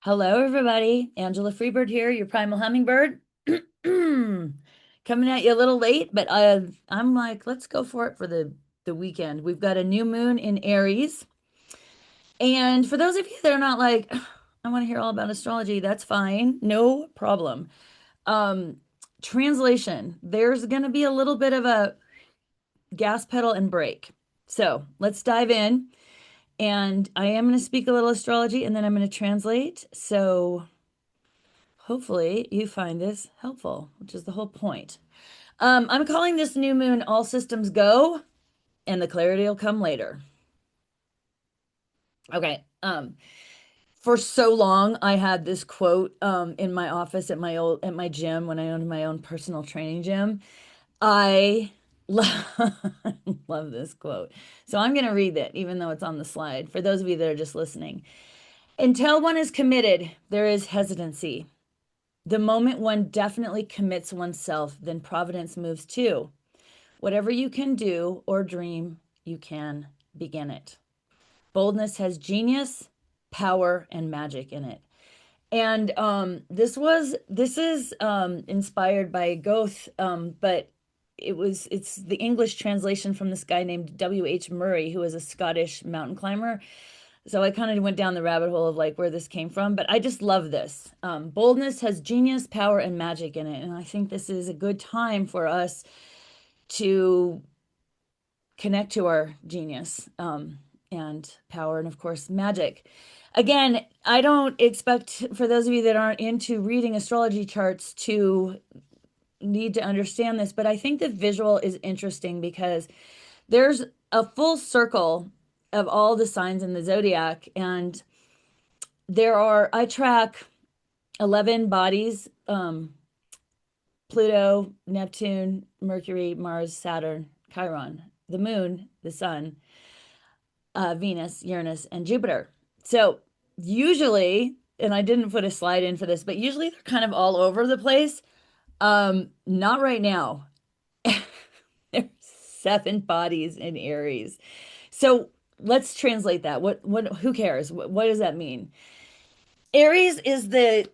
Hello, everybody. Angela Freebird here, your primal hummingbird. Coming at you a little late, but I'm like, let's go for it for the weekend. We've got a new moon in Aries. And for those of you that are not like, I want to hear all about astrology, that's fine. No problem. Um, Translation, there's going to be a little bit of a gas pedal and brake. So let's dive in. And I am going to speak a little astrology and then I'm going to translate. So hopefully you find this helpful, which is the whole point. I'm calling this new moon All Systems Go, and the clarity will come later. Okay. For so long, I had this quote in my office at my gym when I owned my own personal training gym. I love, love this quote. So I'm going to read it, even though it's on the slide, for those of you that are just listening. Until one is committed, there is hesitancy. The moment one definitely commits oneself, then providence moves too. Whatever you can do or dream, you can begin it. Boldness has genius, power, and magic in it. And this is inspired by Goethe, but it's the English translation from this guy named W.H. Murray, who is a Scottish mountain climber. So I kind of went down the rabbit hole of like where this came from, but I just love this. Boldness has genius, power, and magic in it. And I think this is a good time for us to connect to our genius and power, and of course, magic. Again, I don't expect for those of you that aren't into reading astrology charts to need to understand this, but I think the visual is interesting because there's a full circle of all the signs in the zodiac, and I track 11 bodies, Pluto, Neptune, Mercury, Mars, Saturn, Chiron, the moon, the sun, Venus, Uranus, and Jupiter. So usually, and I didn't put a slide in for this, but usually they're kind of all over the place. Not right now. There's 7 bodies in Aries. So let's translate that. Who cares? What does that mean? Aries is the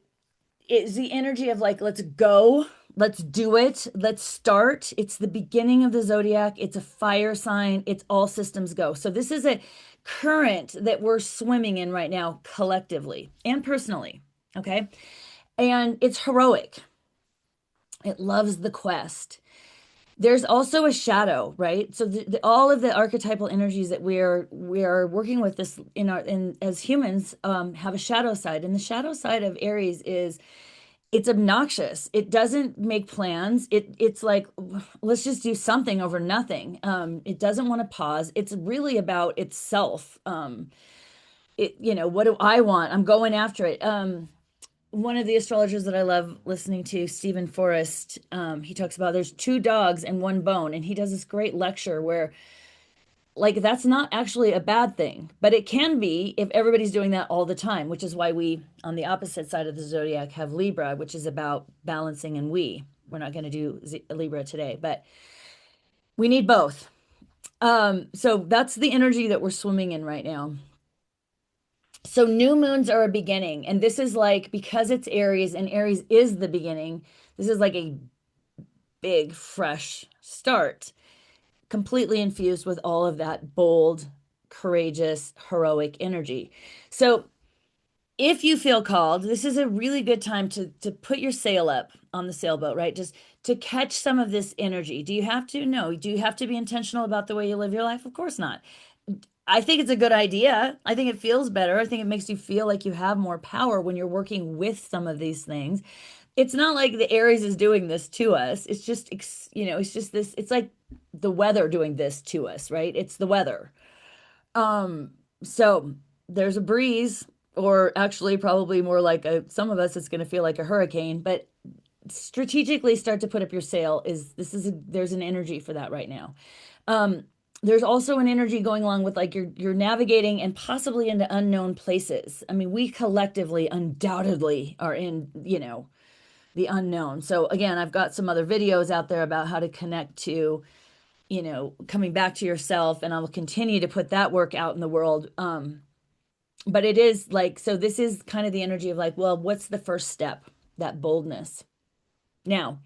energy of like, let's go, let's do it, let's start. It's the beginning of the zodiac. It's a fire sign. It's all systems go. So this is a current that we're swimming in right now, collectively and personally. Okay. And it's heroic. It loves the quest. There's also a shadow, right? So all of the archetypal energies that we are working with this in as humans have a shadow side, and the shadow side of Aries is it's obnoxious. It doesn't make plans. It's like let's just do something over nothing. It doesn't want to pause. It's really about itself. What do I want? I'm going after it. One of the astrologers that I love listening to, Stephen Forrest, he talks about there's 2 dogs and 1 bone, and he does this great lecture where like that's not actually a bad thing, but it can be if everybody's doing that all the time, which is why we, on the opposite side of the zodiac, have Libra, which is about balancing, and we're not going to do Libra today, but we need both. So that's the energy that we're swimming in right now. So new moons are a beginning, and this is like because it's Aries and Aries is the beginning, this is like a big fresh start, completely infused with all of that bold, courageous, heroic energy. So if you feel called, this is a really good time to put your sail up on the sailboat, right? Just to catch some of this energy. Do you have to? No. Do you have to be intentional about the way you live your life? Of course not. I think it's a good idea. I think it feels better. I think it makes you feel like you have more power when you're working with some of these things. It's not like the Aries is doing this to us. It's just, it's just this, it's like the weather doing this to us, right? It's the weather. So there's a breeze, or actually probably more like some of us, it's going to feel like a hurricane, but strategically start to put up your sail there's an energy for that right now. There's also an energy going along with like you're navigating and possibly into unknown places. I mean, we collectively undoubtedly are in, the unknown. So again, I've got some other videos out there about how to connect to, coming back to yourself, and I will continue to put that work out in the world. But it is like, so this is kind of the energy of like, well, what's the first step? That boldness. Now,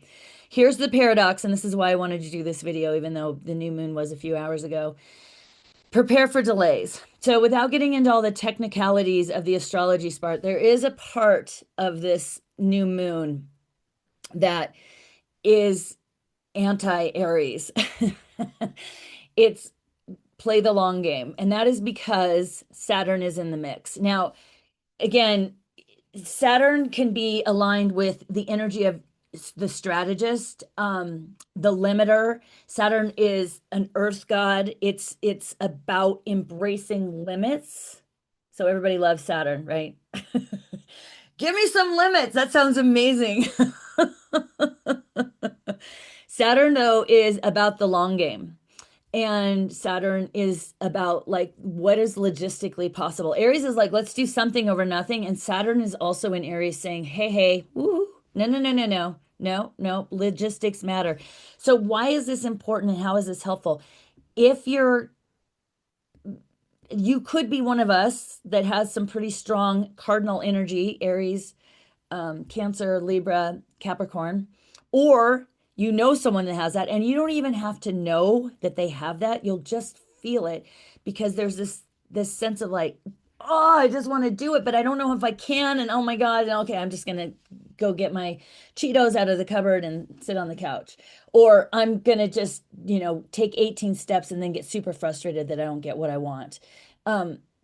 here's the paradox, and this is why I wanted to do this video, even though the new moon was a few hours ago. Prepare for delays. So, without getting into all the technicalities of the astrology part, there is a part of this new moon that is anti Aries. It's play the long game. And that is because Saturn is in the mix. Now, again, Saturn can be aligned with the energy of the strategist, the limiter. Saturn is an earth god. It's about embracing limits. So everybody loves Saturn, right? Give me some limits. That sounds amazing. Saturn, though, is about the long game. And Saturn is about like what is logistically possible. Aries is like, let's do something over nothing. And Saturn is also in Aries saying, hey, hey, woo, no, no, no, no, no, no, no, logistics matter. So, why is this important and how is this helpful? If you could be one of us that has some pretty strong cardinal energy, Aries, Cancer, Libra, Capricorn, or you know someone that has that, and you don't even have to know that they have that. You'll just feel it because there's this sense of like, oh, I just want to do it, but I don't know if I can. And oh my God, and okay, I'm just gonna go get my Cheetos out of the cupboard and sit on the couch. Or I'm gonna just, take 18 steps and then get super frustrated that I don't get what I want.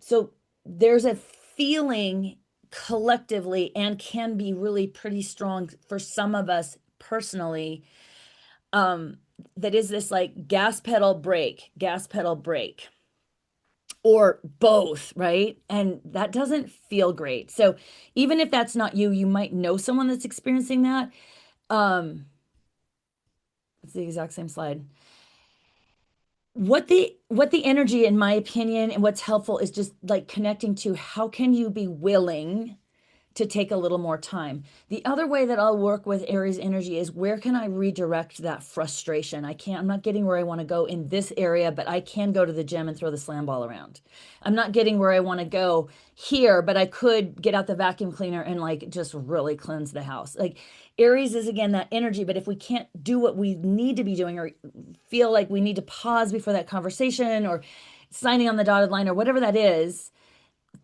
So there's a feeling collectively and can be really pretty strong for some of us personally, um that is this like gas pedal brake, or both, right? And that doesn't feel great. So even if that's not you, you might know someone that's experiencing that. It's the exact same slide. What the energy, in my opinion, and what's helpful is just like connecting to how can you be willing to take a little more time. The other way that I'll work with Aries energy is where can I redirect that frustration? I'm not getting where I want to go in this area, but I can go to the gym and throw the slam ball around. I'm not getting where I want to go here, but I could get out the vacuum cleaner and like just really cleanse the house. Like Aries is again that energy, but if we can't do what we need to be doing or feel like we need to pause before that conversation or signing on the dotted line or whatever that is,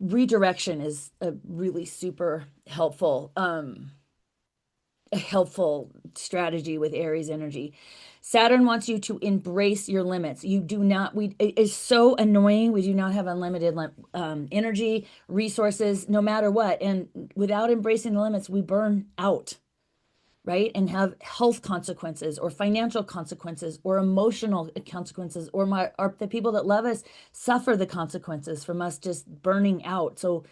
redirection is a really super helpful strategy with Aries energy. Saturn wants you to embrace your limits. You do not, it is so annoying. We do not have unlimited energy, resources, no matter what. And without embracing the limits, we burn out, right? And have health consequences or financial consequences or emotional consequences, or the people that love us suffer the consequences from us just burning out. So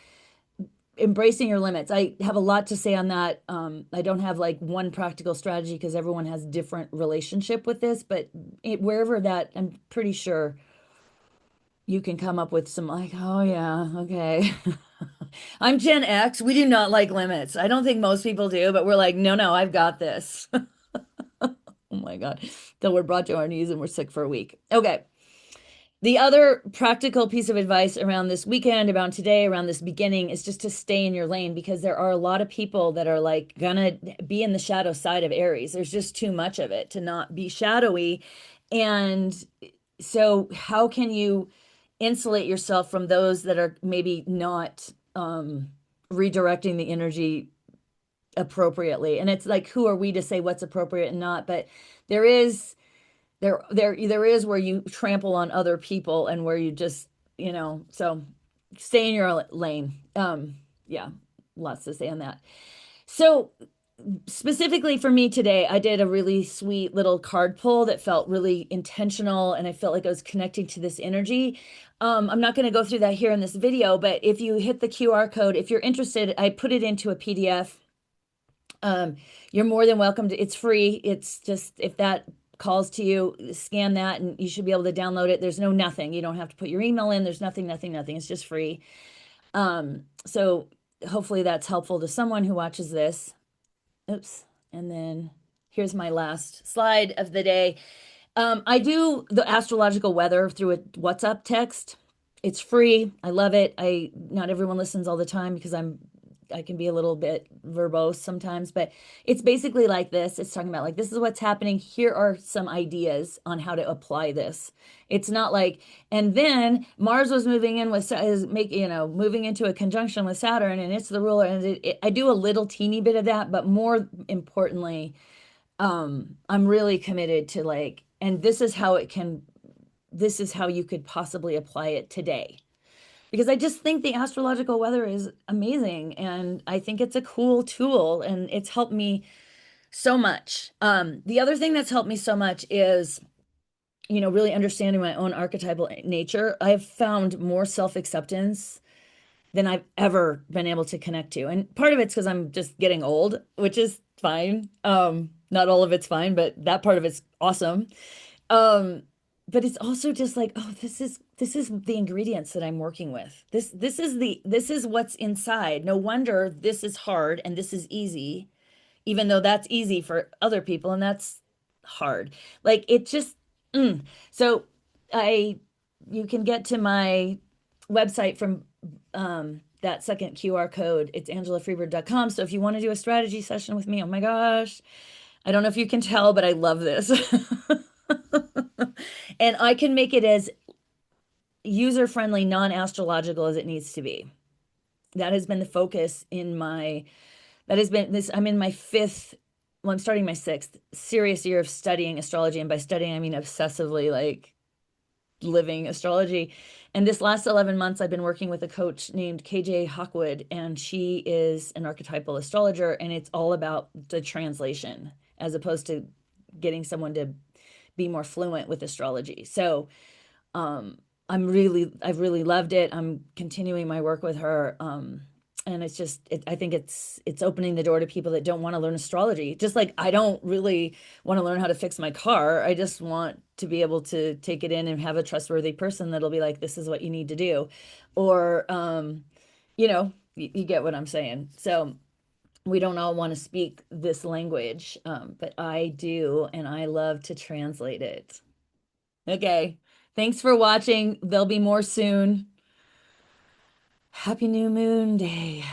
embracing your limits. I have a lot to say on that. I don't have like one practical strategy because everyone has different relationship with this, but wherever that, I'm pretty sure you can come up with some like, oh yeah, okay. I'm Gen X. We do not like limits. I don't think most people do, but we're like, no, no, I've got this. Oh my God. Till we're brought to our knees and we're sick for a week. Okay. The other practical piece of advice around this weekend, around today, around this beginning is just to stay in your lane because there are a lot of people that are like gonna be in the shadow side of Aries. There's just too much of it to not be shadowy. And so, how can you insulate yourself from those that are maybe not redirecting the energy appropriately? And it's like, who are we to say what's appropriate and not? But there is there is where you trample on other people and where you just, so stay in your lane. Yeah, lots to say on that. So specifically for me today, I did a really sweet little card pull that felt really intentional and I felt like I was connecting to this energy. I'm not going to go through that here in this video, but if you hit the QR code, if you're interested, I put it into a PDF. You're more than welcome to, it's free. It's just, if that calls to you, scan that and you should be able to download it. There's no nothing. You don't have to put your email in. There's nothing, nothing, nothing. It's just free. So hopefully that's helpful to someone who watches this. Oops. And then here's my last slide of the day. I do the astrological weather through a WhatsApp text. It's free. I love it. I not everyone listens all the time because I can be a little bit verbose sometimes, but it's basically like this. It's talking about like this is what's happening. Here are some ideas on how to apply this. It's not like, and then Mars was moving in with is making, moving into a conjunction with Saturn, and it's the ruler. And I do a little teeny bit of that, but more importantly, I'm really committed to like, and this is how you could possibly apply it today. Because I just think the astrological weather is amazing and I think it's a cool tool and it's helped me so much. The other thing that's helped me so much is, really understanding my own archetypal nature. I've found more self-acceptance than I've ever been able to connect to. And part of it's because I'm just getting old, which is fine. Not all of it's fine, but that part of it's awesome. Um, but it's also just like, oh, this is the ingredients that I'm working with. This is what's inside. No wonder this is hard and this is easy, even though that's easy for other people and that's hard. Like it just so I you can get to my website from that second QR code. It's angelafreebird.com. So if you want to do a strategy session with me, oh my gosh, I don't know if you can tell, but I love this. And I can make it as user-friendly, non-astrological as it needs to be. That has been the focus that has been this, I'm in my fifth, well, I'm starting my sixth serious year of studying astrology. And by studying, I mean obsessively, like living astrology. And this last 11 months, I've been working with a coach named KJ Hawkwood, and she is an archetypal astrologer, and it's all about the translation as opposed to getting someone to be more fluent with astrology. So um, I've really loved it. I'm continuing my work with her. And it's just, I think it's opening the door to people that don't want to learn astrology. Just like I don't really want to learn how to fix my car. I just want to be able to take it in and have a trustworthy person that'll be like, this is what you need to do. Or, you get what I'm saying. So we don't all want to speak this language, but I do, and I love to translate it. Okay. Thanks for watching. There'll be more soon. Happy New Moon Day.